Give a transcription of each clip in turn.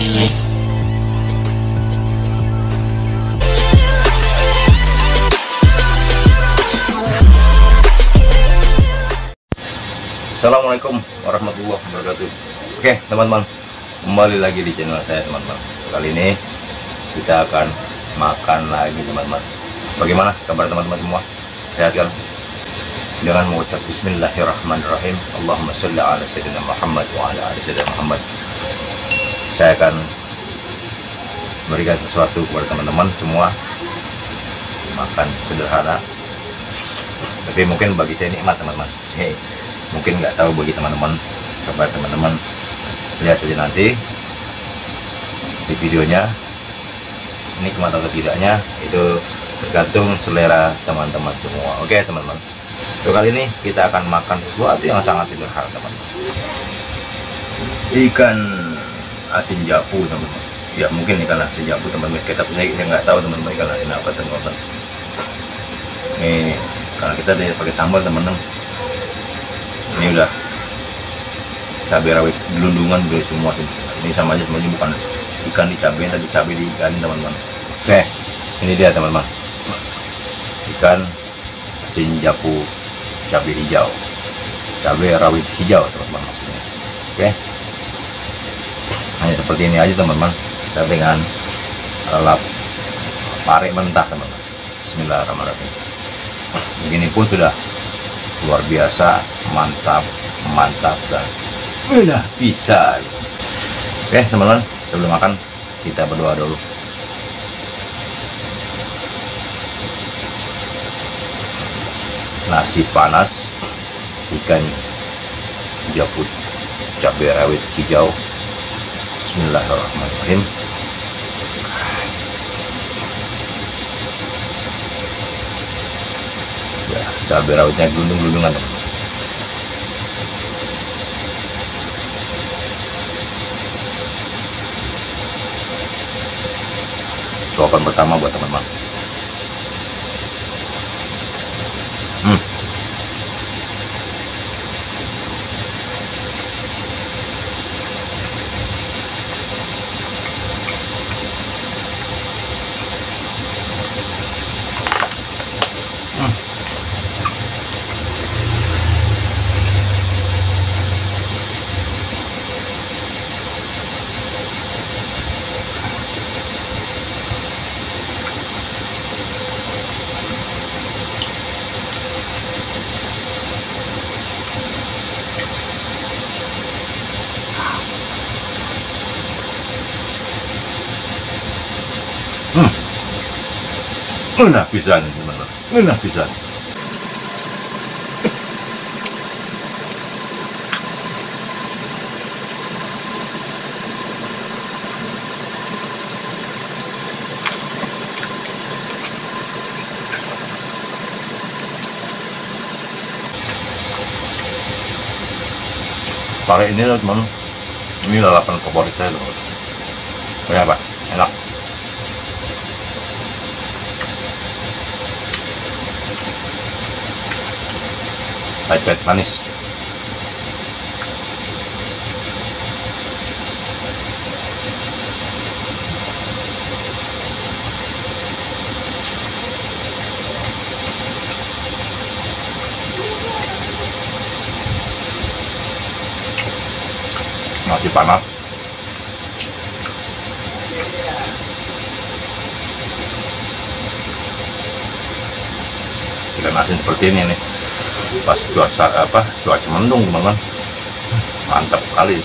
Assalamualaikum warahmatullahi wabarakatuh. Oke teman-teman, kembali lagi di channel saya teman-teman. Kali ini kita akan makan lagi teman-teman. Bagaimana kabar teman-teman semua? Sehat kan? Dengan mengucap Bismillahirrahmanirrahim, Allahumma sholli ala sayyidina Muhammad wa ala ali sayyidina Muhammad, saya akan memberikan sesuatu kepada teman-teman semua. Makan sederhana, tapi mungkin bagi saya nikmat teman-teman. Mungkin nggak tahu bagi teman-teman. Coba teman-teman lihat saja nanti di videonya, nikmat atau tidaknya itu tergantung selera teman-teman semua. Oke teman-teman, kali ini kita akan makan sesuatu yang sangat sederhana teman-teman. Ikan asin japu teman-teman. Ya mungkin ikan asin japu teman-teman, tapi saya nggak tahu teman-teman ikan asin apa teman-teman. Ini karena kita tidak pakai sambal teman-teman. Ini udah cabai rawit gelundungan dari semua sih. Ini sama aja semuanya, bukan ikan dicabain tapi cabai di ikan teman-teman. Oke, ini dia teman-teman, ikan asin japu cabai hijau, cabai rawit hijau teman-teman maksudnya. Oke, hanya seperti ini aja teman-teman, kita dengan lap pare mentah teman-teman. Bismillahirrahmanirrahim. Begini pun sudah luar biasa, mantap dan udah bisa. Oke teman-teman, sebelum makan kita berdoa dulu. Nasi panas, ikan japu cabai rawit hijau. Bismillahirrahmanirrahim. Ya, cabai rawitnya gelundung-gelundungan. Suapan pertama buat teman-teman. Enak pisan teman-teman, enak pisan. Pakai ini loh teman, ini lalapan favorit saya loh. Kayak apa? Enak. Pahit manis. Nasi panas. Ikan asin seperti ini nih. Pas cuaca mendung teman-teman, mantap sekali.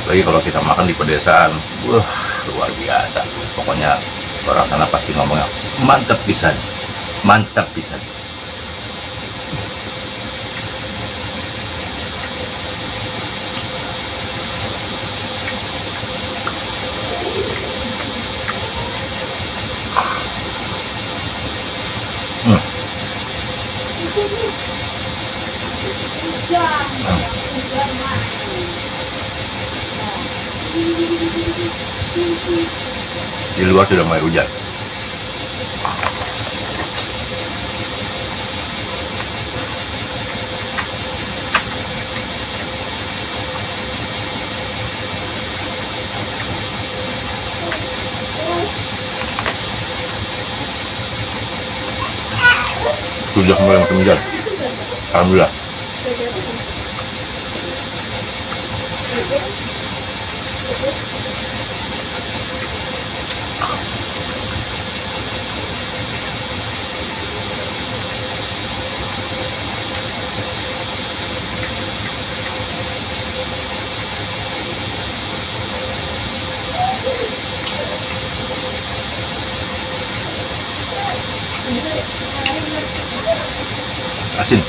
Lagi kalau kita makan di pedesaan, luar biasa. Pokoknya orang sana pasti ngomongnya mantap pisan, mantap pisan. Di luar sudah mulai hujan. sudah mulai musim hujan. Alhamdulillah. Asin.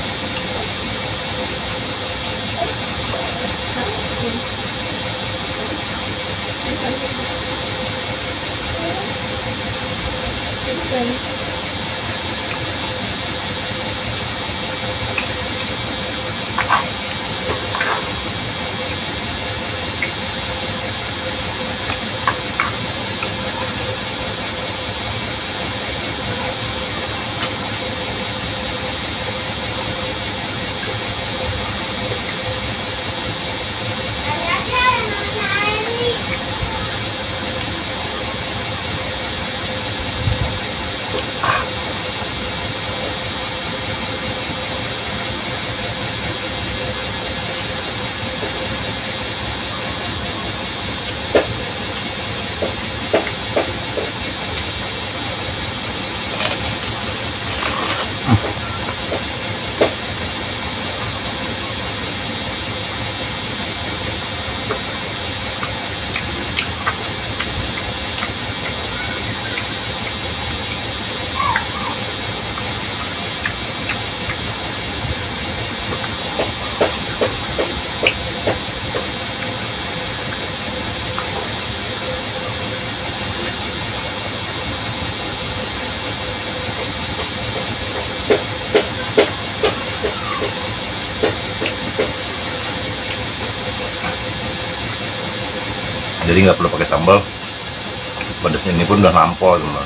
Jadi nggak perlu pakai sambal, pedasnya ini pun udah nampol teman.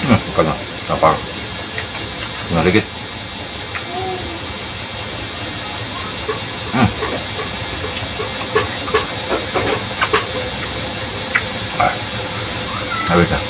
Bukan apa? Nggak dikit. Habis dah.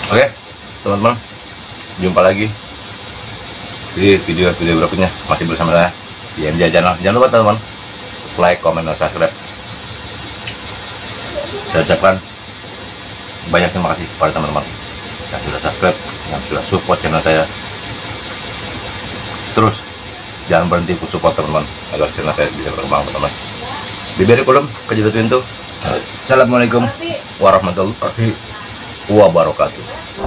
Oke, teman-teman, jumpa lagi di video berikutnya. Masih bersama saya di MJ Channel. Jangan lupa teman-teman, like, comment, dan subscribe. Saya ucapkan banyak terima kasih kepada teman-teman yang sudah subscribe, yang sudah support channel saya. Terus jangan berhenti untuk support teman-teman agar channel saya bisa berkembang, teman-teman. Bibir kolom kejadian pintu. Assalamualaikum warahmatullahi wabarakatuh.